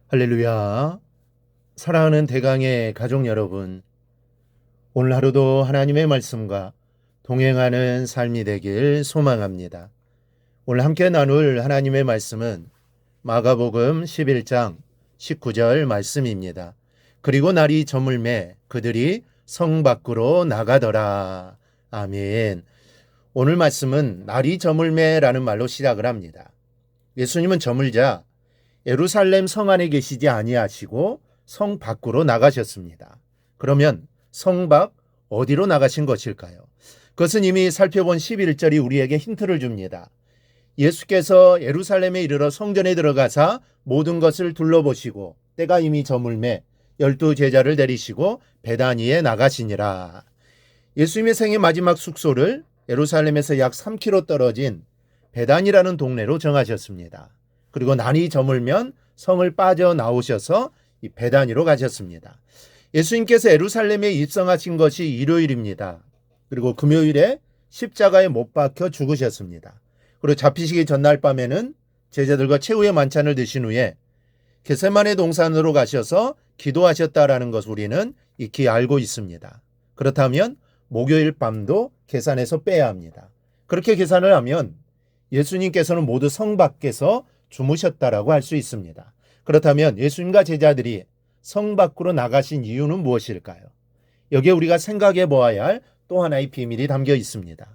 할렐루야. 사랑하는 대강의 가족 여러분, 오늘 하루도 하나님의 말씀과 동행하는 삶이 되길 소망합니다. 오늘 함께 나눌 하나님의 말씀은 마가복음 11장 19절 말씀입니다. 그리고 날이 저물매 그들이 성 밖으로 나가더라. 아멘. 오늘 말씀은 날이 저물매라는 말로 시작을 합니다. 예수님은 저물자 예루살렘 성 안에 계시지 아니하시고 성 밖으로 나가셨습니다. 그러면 성 밖 어디로 나가신 것일까요? 그것은 이미 살펴본 11절이 우리에게 힌트를 줍니다. 예수께서 예루살렘에 이르러 성전에 들어가사 모든 것을 둘러보시고 때가 이미 저물매 12제자를 데리시고 베다니에 나가시니라. 예수님의 생애 마지막 숙소를 예루살렘에서 약 3km 떨어진 베다니라는 동네로 정하셨습니다. 그리고 날이 저물면 성을 빠져나오셔서 이 베다니로 가셨습니다. 예수님께서 예루살렘에 입성하신 것이 일요일입니다. 그리고 금요일에 십자가에 못 박혀 죽으셨습니다. 그리고 잡히시기 전날 밤에는 제자들과 최후의 만찬을 드신 후에 겟세마네 동산으로 가셔서 기도하셨다라는 것을 우리는 익히 알고 있습니다. 그렇다면 목요일 밤도 계산해서 빼야 합니다. 그렇게 계산을 하면 예수님께서는 모두 성 밖에서 주무셨다라고 할 수 있습니다. 그렇다면 예수님과 제자들이 성 밖으로 나가신 이유는 무엇일까요? 여기에 우리가 생각해 보아야 할 또 하나의 비밀이 담겨 있습니다.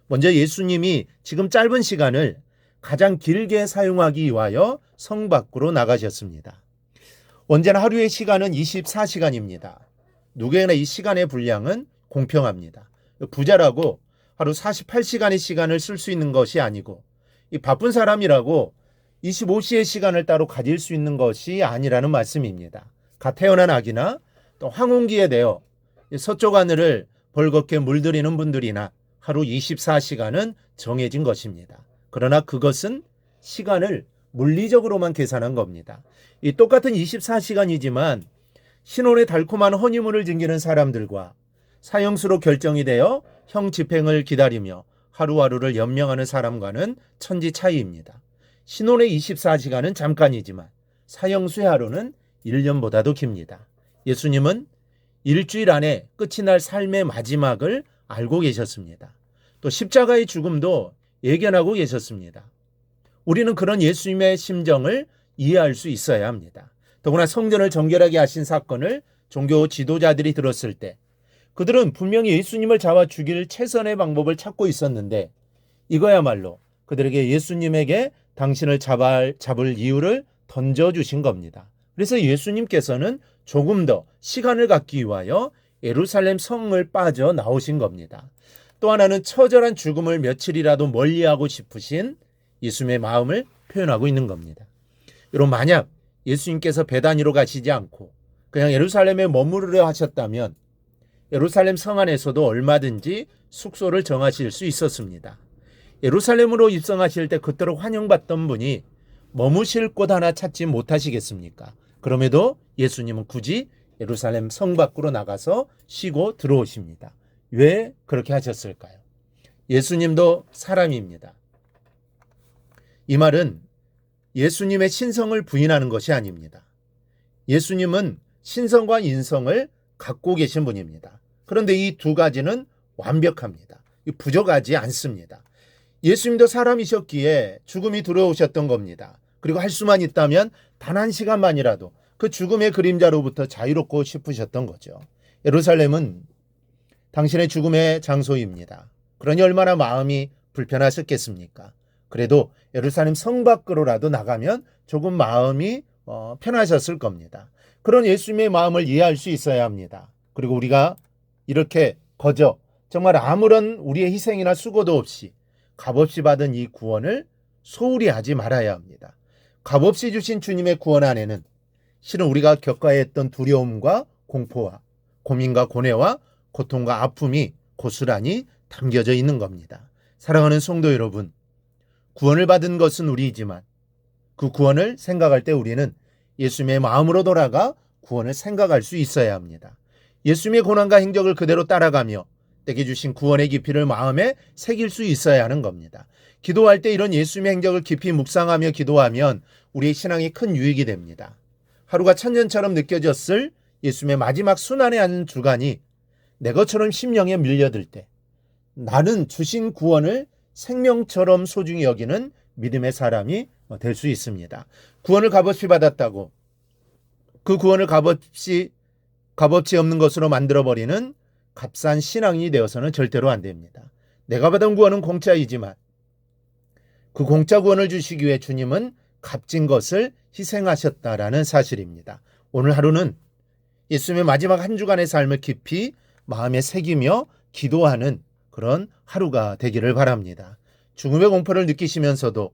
먼저 예수님이 지금 짧은 시간을 가장 길게 사용하기 위하여 성 밖으로 나가셨습니다. 언제나 하루의 시간은 24시간입니다. 누구에게나 이 시간의 분량은 공평합니다. 부자라고 하루 48시간의 시간을 쓸 수 있는 것이 아니고 이 바쁜 사람이라고 25시의 시간을 따로 가질 수 있는 것이 아니라는 말씀입니다. 갓 태어난 아기나 또 황혼기에 대어 서쪽 하늘을 벌겋게 물들이는 분들이나 하루 24시간은 정해진 것입니다. 그러나 그것은 시간을 물리적으로만 계산한 겁니다. 이 똑같은 24시간이지만 신혼의 달콤한 허니문을 즐기는 사람들과 사형수로 결정이 되어 형 집행을 기다리며 하루하루를 연명하는 사람과는 천지 차이입니다. 신혼의 24시간은 잠깐이지만 사형수의 하루는 1년보다도 깁니다. 예수님은 일주일 안에 끝이 날 삶의 마지막을 알고 계셨습니다. 또 십자가의 죽음도 예견하고 계셨습니다. 우리는 그런 예수님의 심정을 이해할 수 있어야 합니다. 더구나 성전을 정결하게 하신 사건을 종교 지도자들이 들었을 때 그들은 분명히 예수님을 잡아 죽일 최선의 방법을 찾고 있었는데 이거야말로 그들에게 예수님에게 당신을 잡을 이유를 던져주신 겁니다. 그래서 예수님께서는 조금 더 시간을 갖기 위하여 예루살렘 성을 빠져나오신 겁니다. 또 하나는 처절한 죽음을 며칠이라도 멀리하고 싶으신 예수님의 마음을 표현하고 있는 겁니다. 여러분, 만약 예수님께서 베다니로 가시지 않고 그냥 예루살렘에 머무르려 하셨다면 예루살렘 성 안에서도 얼마든지 숙소를 정하실 수 있었습니다. 예루살렘으로 입성하실 때 그토록 환영받던 분이 머무실 곳 하나 찾지 못하시겠습니까? 그럼에도 예수님은 굳이 예루살렘 성 밖으로 나가서 쉬고 들어오십니다. 왜 그렇게 하셨을까요? 예수님도 사람입니다. 이 말은 예수님의 신성을 부인하는 것이 아닙니다. 예수님은 신성과 인성을 갖고 계신 분입니다. 그런데 이 두 가지는 완벽합니다. 부족하지 않습니다. 예수님도 사람이셨기에 죽음이 두려우셨던 겁니다. 그리고 할 수만 있다면 단 한 시간만이라도 그 죽음의 그림자로부터 자유롭고 싶으셨던 거죠. 예루살렘은 당신의 죽음의 장소입니다. 그러니 얼마나 마음이 불편하셨겠습니까? 그래도 예루살렘 성 밖으로라도 나가면 조금 마음이 편하셨을 겁니다. 그런 예수님의 마음을 이해할 수 있어야 합니다. 그리고 우리가 이렇게 거저 정말 아무런 우리의 희생이나 수고도 없이 값없이 받은 이 구원을 소홀히 하지 말아야 합니다. 값없이 주신 주님의 구원 안에는 실은 우리가 겪어야 했던 두려움과 공포와 고민과 고뇌와 고통과 아픔이 고스란히 담겨져 있는 겁니다. 사랑하는 성도 여러분, 구원을 받은 것은 우리이지만 그 구원을 생각할 때 우리는 예수님의 마음으로 돌아가 구원을 생각할 수 있어야 합니다. 예수님의 고난과 행적을 그대로 따라가며 내게 주신 구원의 깊이를 마음에 새길 수 있어야 하는 겁니다. 기도할 때 이런 예수님의 행적을 깊이 묵상하며 기도하면 우리의 신앙이 큰 유익이 됩니다. 하루가 천년처럼 느껴졌을 예수님의 마지막 순환의 한 주간이 내 것처럼 심령에 밀려들 때 나는 주신 구원을 생명처럼 소중히 여기는 믿음의 사람이 될 수 있습니다. 구원을 값없이 받았다고 그 구원을 값없이 없는 것으로 만들어버리는 값싼 신앙이 되어서는 절대로 안 됩니다. 내가 받은 구원은 공짜이지만 그 공짜 구원을 주시기 위해 주님은 값진 것을 희생하셨다라는 사실입니다. 오늘 하루는 예수님의 마지막 한 주간의 삶을 깊이 마음에 새기며 기도하는 그런 하루가 되기를 바랍니다. 죽음의 공포를 느끼시면서도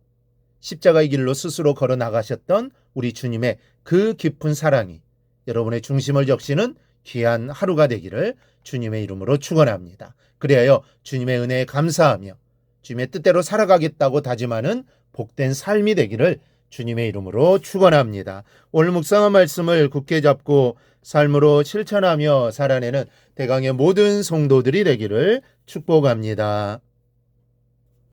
십자가의 길로 스스로 걸어 나가셨던 우리 주님의 그 깊은 사랑이 여러분의 중심을 적시는 귀한 하루가 되기를 주님의 이름으로 축원합니다. 그래야 주님의 은혜에 감사하며 주님의 뜻대로 살아가겠다고 다짐하는 복된 삶이 되기를 주님의 이름으로 축원합니다. 오늘 묵상한 말씀을 굳게 잡고 삶으로 실천하며 살아내는 대강의 모든 성도들이 되기를 축복합니다.